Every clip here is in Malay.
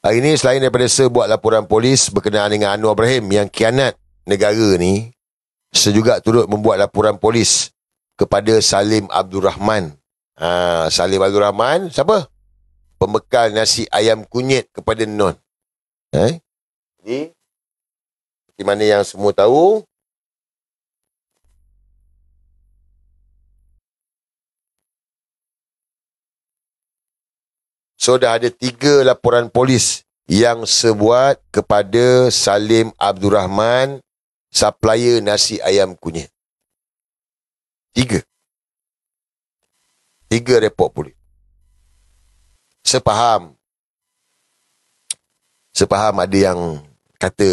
Hari ini selain daripada saya buat laporan polis berkenaan dengan Anwar Ibrahim yang khianat negara ni, saya juga turut membuat laporan polis kepada Salim Abdul Rahman. Salim Abdul Rahman, siapa? Pembekal nasi ayam kunyit kepada Non. Jadi, seperti mana yang semua tahu, so dah ada 3 laporan polis yang saya buat kepada Salim Abdul Rahman, supplier nasi ayam kunyit. 3 report polis. Saya faham ada yang kata,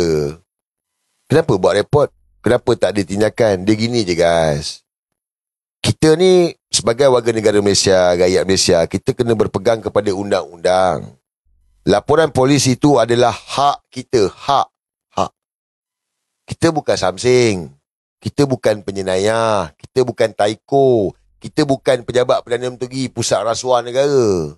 kenapa buat report? Kenapa tak ada tindakan? Dia gini je guys. Kita ni sebagai warga negara Malaysia, rakyat Malaysia, kita kena berpegang kepada undang-undang. Laporan polis itu adalah hak kita. Hak. Kita bukan Samsing. Kita bukan penyenayah. Kita bukan taiko. Kita bukan pejabat Perdana Menteri Pusat Rasuah Negara.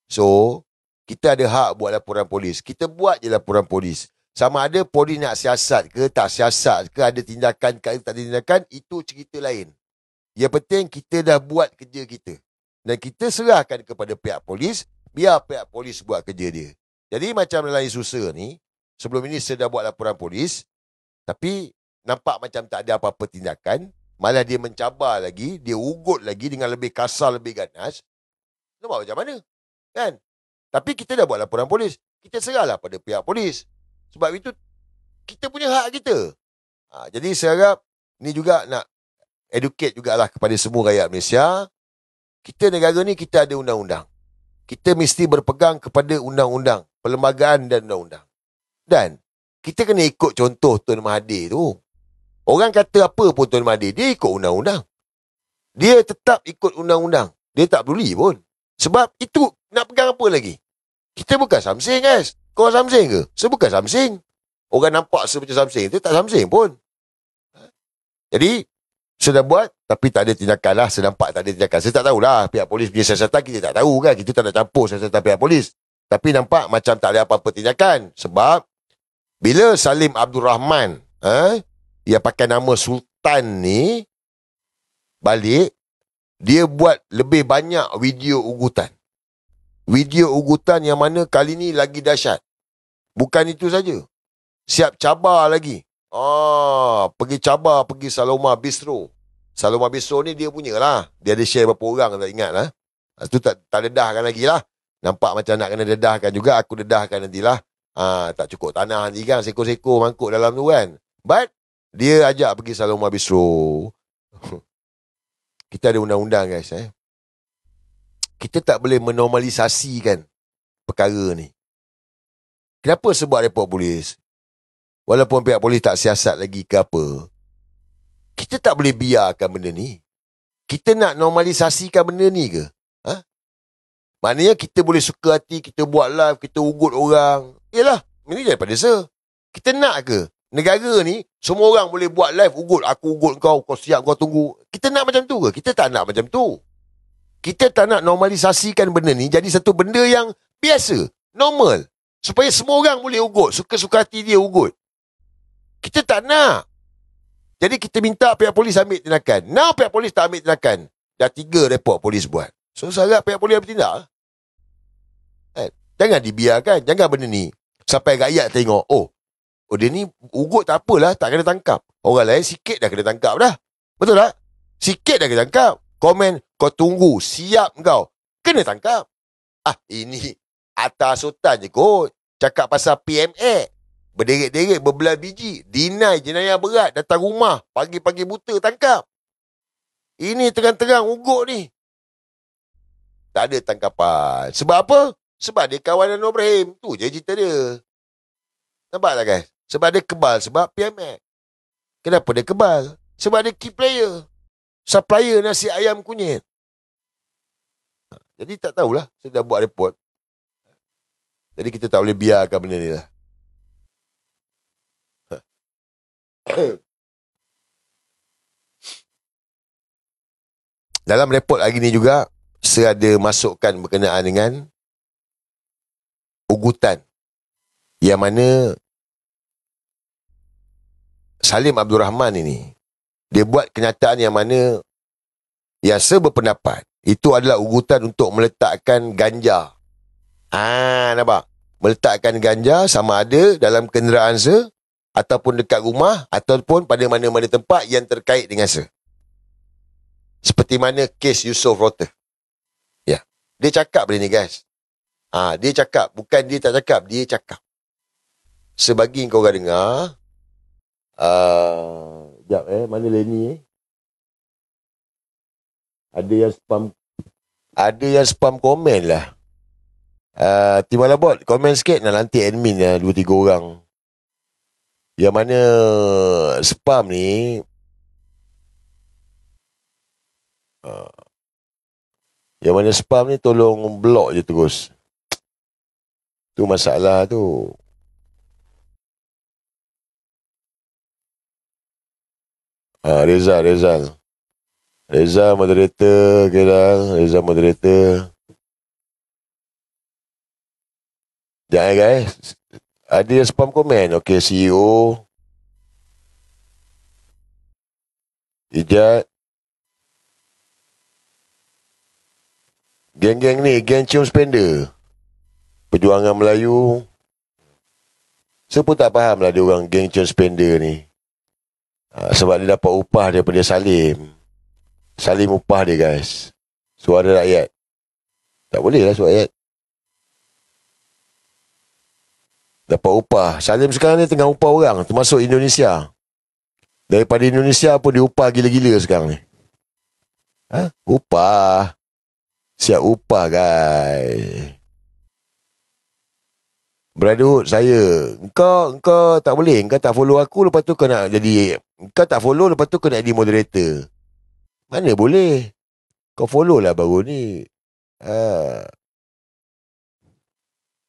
So, kita ada hak buat laporan polis. Kita buat je laporan polis. Sama ada polis nak siasat ke, tak siasat ke, ada tindakan ke, tak ada tindakan, itu cerita lain. Yang penting kita dah buat kerja kita. Dan kita serahkan kepada pihak polis, biar pihak polis buat kerja dia. Jadi macam dalam isu SER ni, sebelum ini saya dah buat laporan polis, tapi nampak macam tak ada apa-apa tindakan, malah dia mencabar lagi, dia ugut lagi dengan lebih kasar, lebih ganas. Nampak macam mana? Kan? Tapi kita dah buat laporan polis. Kita serahlah pada pihak polis. Sebab itu, kita punya hak kita. Jadi saya harap, ni juga nak educate jugalah kepada semua rakyat Malaysia. Kita negara ni, kita ada undang-undang. Kita mesti berpegang kepada undang-undang, perlembagaan dan undang-undang. Dan kita kena ikut contoh Tun Mahathir tu. Orang kata apa pun Tun Mahathir, dia ikut undang-undang. Dia tetap ikut undang-undang. Dia tak peduli pun. Sebab itu, nak pegang apa lagi? Kita bukan Samsung guys. Kau Samsung ke? Saya bukan Samsung. Orang nampak saya macam Samsung tu, tak Samsung pun. Jadi, saya dah buat, tapi tak ada tindakan lah. Saya nampak tak ada tindakan. Saya tak tahulah pihak polis punya siasatan, kita tak tahu kan. Kita tak nak campur siasatan pihak polis. Tapi nampak macam tak ada apa-apa tindakan. Sebab, bila Salim Abdul Rahman, yang pakai nama Sultan ni, balik, dia buat lebih banyak video ugutan. Video ugutan yang mana kali ni lagi dahsyat. Bukan itu saja. Siap cabar lagi. Pergi cabar, pergi Saloma Bistro. Saloma Bistro ni dia punya lah. Dia ada share berapa orang, tak ingat lah. Itu tak dedahkan lagi lah. Nampak macam nak kena dedahkan juga. Aku dedahkan nantilah. Tak cukup tanah nanti kan. Seko-seko mangkuk dalam tu kan. But, dia ajak pergi Saloma Bistro. Kita ada undang-undang guys. Kita tak boleh menormalisasikan perkara ni. Kenapa sebab report polis? Walaupun pihak polis tak siasat lagi ke apa, kita tak boleh biarkan benda ni. Kita nak normalisasikan benda ni ke? Maknanya kita boleh suka hati, kita buat live, kita ugut orang. Yelah, ini daripada saya. Kita nak ke? Negara ni, semua orang boleh buat live, ugut. Aku ugut kau siap, kau tunggu. Kita nak macam tu ke? Kita tak nak macam tu. Kita tak nak normalisasikan benda ni jadi satu benda yang biasa, normal. Supaya semua orang boleh ugut, suka-suka hati dia ugut. Kita tak nak. Jadi kita minta pihak polis ambil tindakan. Now pihak polis tak ambil tindakan. Dah 3 report polis buat. So saya harap pihak polis bertindak. Jangan dibiarkan. Jangan benda ni sampai rakyat tengok, oh dia ni ugut tak apalah, tak kena tangkap. Orang lain sikit dah kena tangkap dah. Betul tak? Sikit dah kena tangkap. Komen, kau tunggu, siap kau. Kena tangkap. Ini atas sultan je kot. Cakap pasal PMA. Berderet-deret, berbelah biji. Deny jenayah berat, datang rumah. Pagi-pagi buta, tangkap. Ini terang-terang ugut ni. Tak ada tangkapan. Sebab apa? Sebab dia kawan Anwar Ibrahim. Tu je cerita dia. Nampak tak guys? Sebab dia kebal, sebab PMA. Kenapa dia kebal? Sebab dia key player. Supplier nasi ayam kunyit. Jadi tak tahulah. Saya dah buat report. Jadi kita tak boleh biarkan benda ni lah. Dalam report hari ni juga, saya ada masukkan berkenaan dengan ugutan yang mana Salim Abdul Rahman ini, dia buat kenyataan yang mana yang seberpendapat itu adalah ugutan untuk meletakkan ganja. Nampak? Meletakkan ganja sama ada dalam kenderaan ataupun dekat rumah ataupun pada mana-mana tempat yang terkait dengan seperti mana kes Yusof Rota. Ya. Dia cakap benda ni, guys. Dia cakap, bukan dia tak cakap, dia cakap. Sebagi kau orang dengar, sekejap mana Lenny Ada yang spam komen lah. Timbalah bot, komen sikit nak lantik admin lah 2-3 orang. Yang mana spam ni tolong block je terus. Tu masalah tu. Reza moderator, Reza moderator. Jangan guys. Ada yang spam komen. Okay, CEO Ijat. Geng-geng ni, geng cium spender. Perjuangan Melayu. Saya pun tak faham lah dia orang geng cium spender ni. Sebab dia dapat upah daripada Salim. Salim upah dia, guys. Suara rakyat. Tak boleh lah suara rakyat. Dapat upah. Salim sekarang ni tengah upah orang, termasuk Indonesia. Daripada Indonesia pun dia upah gila-gila sekarang ni. Upah. Siap upah, guys. Brotherhood saya. Engkau tak boleh. Engkau tak follow aku, lepas tu kau nak jadi... Engkau tak follow, lepas tu kau nak jadi moderator. Mana boleh? Kau follow lah baru ni.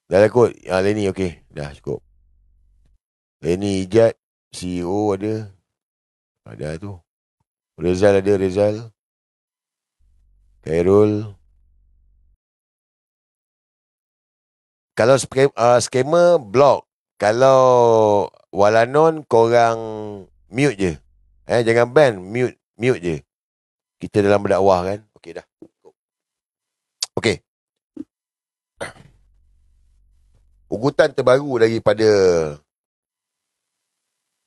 Dah lah kot. Lenny okey. Dah cukup. Lenny Ijat. CEO ada. Ada tu. Rezal ada, Rezal. Khairul. Kalau scammer, block. Kalau Walanon, korang mute je. Jangan ban, mute je. Kita dalam berdakwah kan. Okey dah. Okey. Ugutan terbaru daripada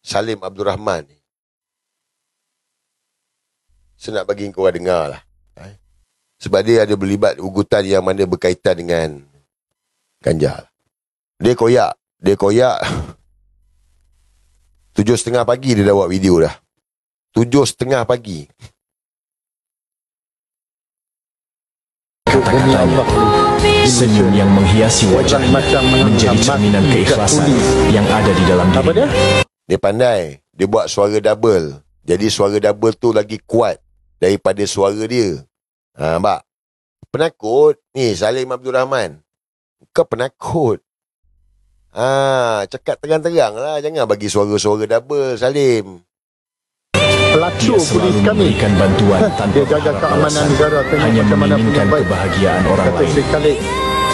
Salim Abdul Rahman ni. Saya nak bagi korang dengar lah. Sebab dia ada berlibat ugutan yang mana berkaitan dengan ganja. Dia koyak 7:30 pagi dia dah buat video dah. 7:30 pagi. Senyum yang menghiasi wajahnya menjadi cerminan keikhlasan yang ada di dalam diri. Dia pandai. Dia buat suara double. Jadi suara double tu lagi kuat daripada suara dia. Nampak? Penakut. Ni Salim Abdul Rahman. Kau penakut. Cakap terang-terang lah. Jangan bagi suara-suara double, Salim. Pelacur polis kami memberikan bantuan tanpa dia jaga keamanan negara, hanya menginginkan kebahagiaan orang lain.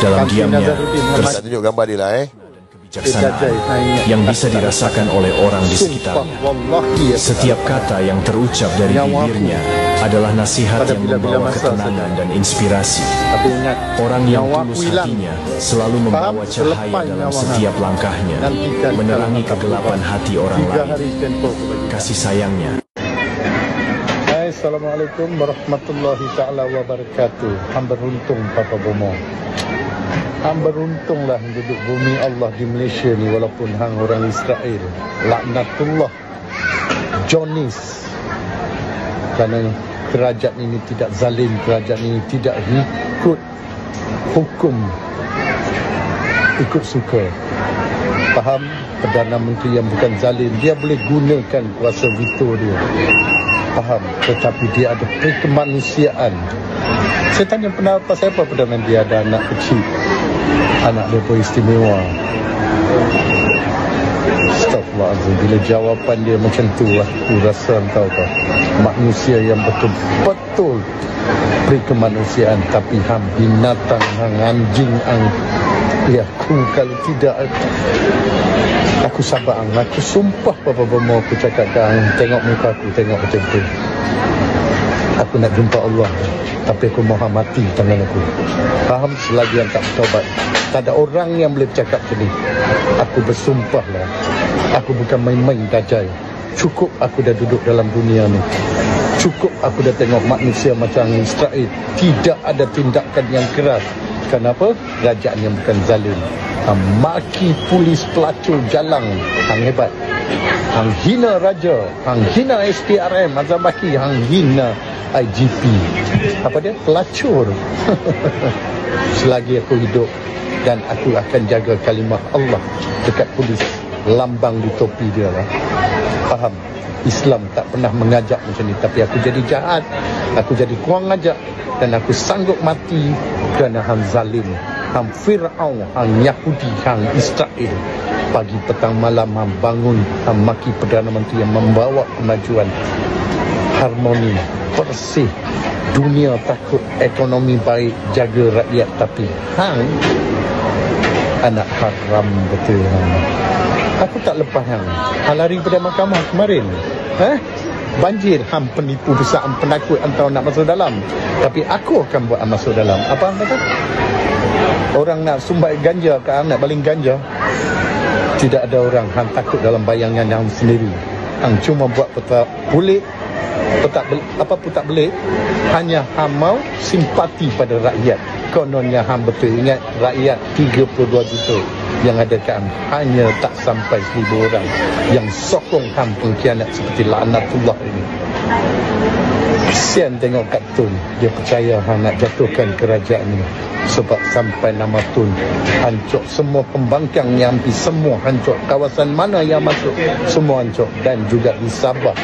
Dalam diamnya, tak tunjuk gambar dia lah kebijaksanaan yang bisa dirasakan oleh orang di sekitarnya. Setiap kata yang terucap dari bibirnya adalah nasihat yang membawa ketenangan dan inspirasi. Orang yang tulus hatinya selalu membawa cahaya dalam setiap langkahnya, menerangi kegelapan hati orang lain. Kasih sayangnya. Assalamualaikum warahmatullahi ta'ala wabarakatuh. Hamba beruntung Papa Bomo. Hamba beruntunglah duduk bumi Allah di Malaysia ni, walaupun hang orang Israel. Laknatullah Jonis. Kerana kerajaan ini tidak zalim, kerajaan ini tidak ikut hukum, ikut suka. Faham? Perdana Menteri yang bukan zalim, dia boleh gunakan kuasa veto dia. Faham? Tetapi dia ada perkemanusiaan. Saya tanya pendapat saya apa Perdana Menteri, ada anak kecil, anak dia pun istimewa. Astaghfirullahaladzim. Bila jawapan dia macam tu, aku rasa tahu tak, manusia yang betul-betul perkemanusiaan, tapi hang binatang, hang anjing, hang Ya, kalau tidak, aku sabar. Aku sumpah apa-apa aku cakap kang, tengok muka aku, tengok macam tu. Aku nak jumpa Allah, tapi aku mahu mati tangan aku. Faham? Selagi yang tak bertaubat, tak ada orang yang boleh bercakap macam ni. Aku bersumpah lah, aku bukan main-main dajal. Cukup aku dah duduk dalam dunia ni. Cukup aku dah tengok manusia macam Israel tidak ada tindakan yang keras. Kenapa? Kerajaan yang bukan zalim. Maki polis pelacur jalang, hang hebat. Hang hina raja, hang hina SPRM, Azam Baki, hang hina IGP. Apa dia? Pelacur. Selagi aku hidup dan aku akan jaga kalimah Allah dekat polis, lambang di topi dia lah. Faham? Islam tak pernah mengajak macam ni, tapi aku jadi jahat, aku jadi kurang ajak, dan aku sanggup mati kerana hang zalim, hang Fir'aun, hang Yahudi, hang Israel. Pagi petang malam hang bangun, hang maki Perdana Menteri yang membawa kemajuan, harmoni, bersih, dunia takut, ekonomi baik, jaga rakyat, tapi hang anak haram betul hang. Aku tak lepas hang. Hang lari pada mahkamah kemarin. Banjir, hang penipu besar, hang penakut, hang nak masuk dalam. Tapi aku akan buat hang masuk dalam. Apa hang kata? Orang nak sumbat ganja ke hang, nak baling ganja. Tidak ada orang hang takut dalam bayangan hang sendiri. Hang cuma buat petak bulik, apa pun tak boleh. Hanya hang mau simpati pada rakyat. Kononnya hang betul ingat rakyat 32 juta yang ada kat hang, hanya tak sampai 1,000 orang yang sokong hang pengkhianat seperti laknatullah ini. Kesian tengok Kak Tun, dia percaya hang nak jatuhkan kerajaan ini. Sebab sampai nama Tun hancur, semua pembangkang yang hampir semua hancur, kawasan mana yang masuk semua hancur, dan juga di Sabah.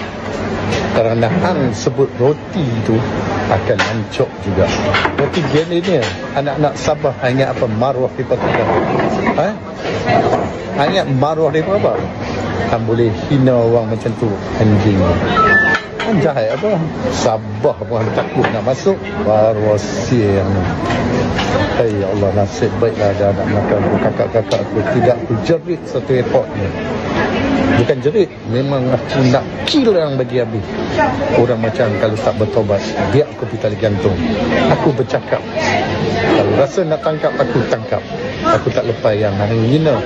Kerana hang sebut roti itu akan hancur juga. Roti gini ni, anak-anak Sabah ingat apa? Maruah di Patutah. Ingat maruah di apa? Hang boleh hina orang macam tu, anjing. Kan jahat apa? Sabah pun takut nak masuk. Baru siang. Hai Allah, nasib baiklah ada anak makan aku, kakak-kakak aku. Tidak aku jerit satu airport ni. Bukan jerit, memang aku nak kill orang bagi habis. Orang macam kalau tak bertobat, biar aku pergi tali gantung. Aku bercakap, kalau rasa nak tangkap, aku tangkap. Aku tak lepas yang hang hina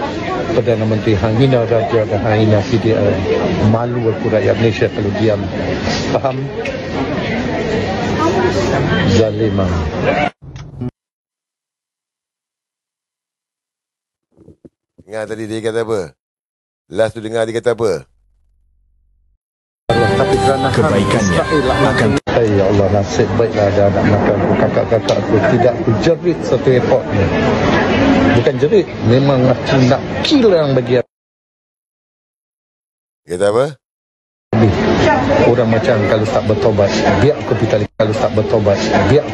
Perdana Menteri, hang hina Raja dan hang hina PDR. Malu aku rakyat Malaysia kalau diam. Faham? Zalimah. Dengar tadi dia kata apa? Last tu dengar dia kata apa? Tapi kerana kebaikannya akan ya Allah, nasib baiklah ada anak makan aku, kakak-kakak aku. Tidak aku jerit satu airport ni. Bukan jerit, memang aku nak kill orang bagi habis. Kata apa? Orang macam kalau tak bertobat, biar aku pergi tali. Kalau tak bertobat, biar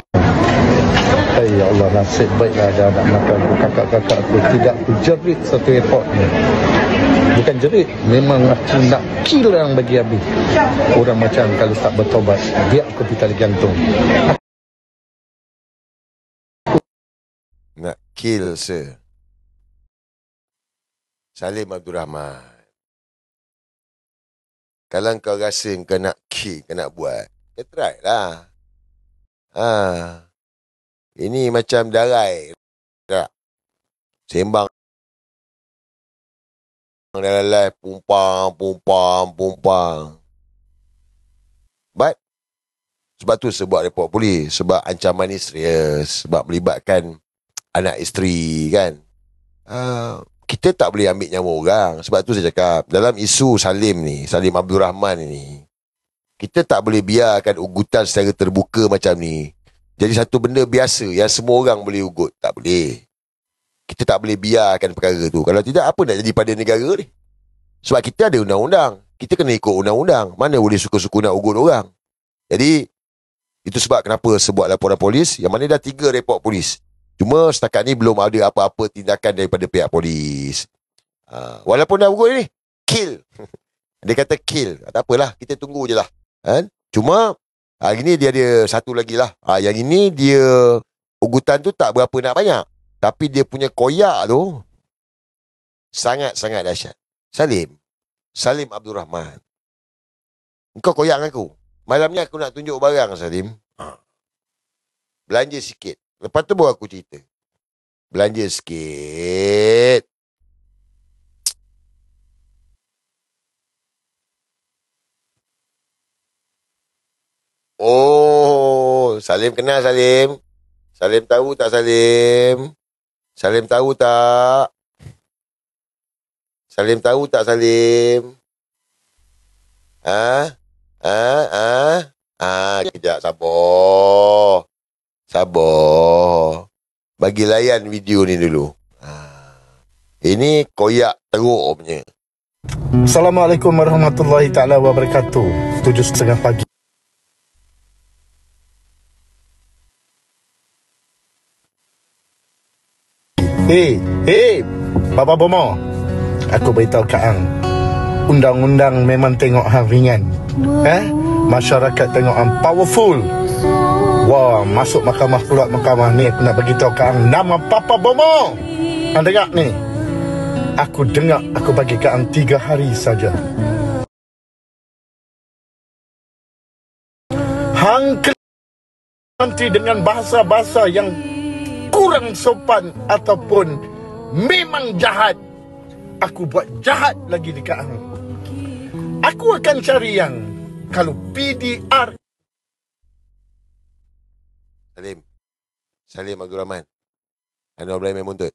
hai ya Allah, nasib baiklah ada anak makan aku, kakak-kakak aku. Tidak aku jerit satu airport ni. Bukan jerit, memang aku nak kill orang bagi habis. Orang macam kalau tak bertobat, biar aku pergi tali gantung. Nak kill sir Salim Abdul Rahman. Kalau kau rasa kau nak kill, kau nak buat, kau try lah. Ini macam darai tak? Sembang dalam live, pumpang. But sebab tu saya buat report polis. Sebab ancaman ni serius. Sebab melibatkan anak isteri kan. Kita tak boleh ambil nyawa orang. Sebab tu saya cakap, dalam isu Salim ni, Salim Abdul Rahman ni, kita tak boleh biarkan ugutan secara terbuka macam ni jadi satu benda biasa yang semua orang boleh ugut. Tak boleh. Kita tak boleh biarkan perkara tu. Kalau tidak, apa nak jadi pada negara ni? Sebab kita ada undang-undang. Kita kena ikut undang-undang. Mana boleh suka-suka nak ugut orang. Jadi itu sebab kenapa saya buat laporan polis, yang mana dah 3 report polis. Cuma setakat ni belum ada apa-apa tindakan daripada pihak polis. Walaupun dah ugut ni, kill. Dia kata kill. Tak apalah, kita tunggu je lah. Cuma hari ni dia ada satu lagi lah. Yang ini dia ugutan tu tak berapa nak banyak. Tapi dia punya koyak tu sangat-sangat dahsyat. Salim Abdul Rahman. Engkau koyak dengan aku. Malam ni aku nak tunjuk barang, Salim. Belanja sikit. Lepas tu baru aku cerita. Belanja sikit. Oh, Salim kenal Salim. Salim tahu tak Salim? Salim tahu tak? Salim tahu tak Salim? Kejap, sabar. Sabar. Bagi layan video ni dulu. Ini koyak teruk punya. Assalamualaikum warahmatullahi ta'ala wabarakatuh. 7:30 pagi. Hei, Bapa Bomo. Aku beritahu Kak Ang. Undang-undang memang tengok hang ringan. Masyarakat tengok hang powerful. Wah, masuk mahkamah keluar mahkamah ni aku nak beritahu Kak Ang nama Papa Bomo. Hang dengar ni. Aku dengar aku bagi Kak Ang 3 hari saja. Hang nanti dengan bahasa-bahasa yang kurang sopan ataupun memang jahat. Aku buat jahat lagi dekat hang. Aku akan cari yang kalau PDR. Salim Abdul Rahman. Anwar Ibrahim memuntut.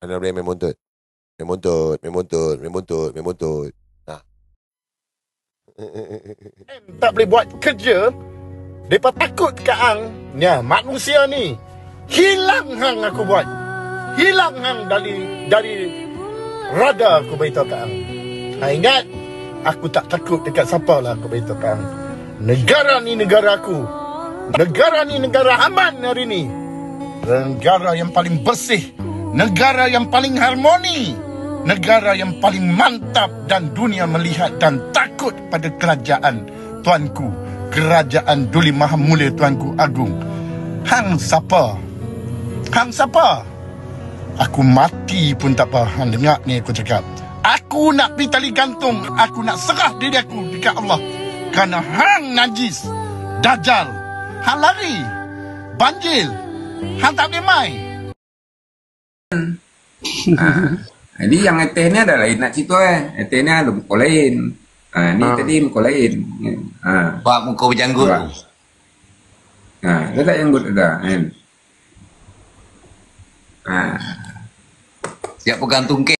Anwar Ibrahim memuntut. Memuntut. Tak boleh buat kerja. Mereka takut kat hang. Ya, manusia ni hilang hang aku buat. Hilang hang dari radar aku beritahu kat hang. Ingat, aku tak takut dekat siapa lah aku beritahu kat hang. Negara ni negara aku. Negara ni negara aman hari ni. Negara yang paling bersih. Negara yang paling harmoni. Negara yang paling mantap dan dunia melihat dan takut pada kerajaan Tuanku. Kerajaan Duli Maha Mulia Tuanku Agung. Hang siapa? Hang siapa? Aku mati pun tak apa. Hang dengar ni aku cakap. Aku nak pergi tali gantung. Aku nak serah diri aku dekat Allah. Kerana hang najis. Dajjal. Hang lari. Banjil. Hang tak boleh main. Jadi yang atas ni ada lain nak cerita Atas ni ada muka lain. Ni tadi muka lain. Buat muka berjanggut. Dia tak janggut ada kan. Siap pegang tungkek.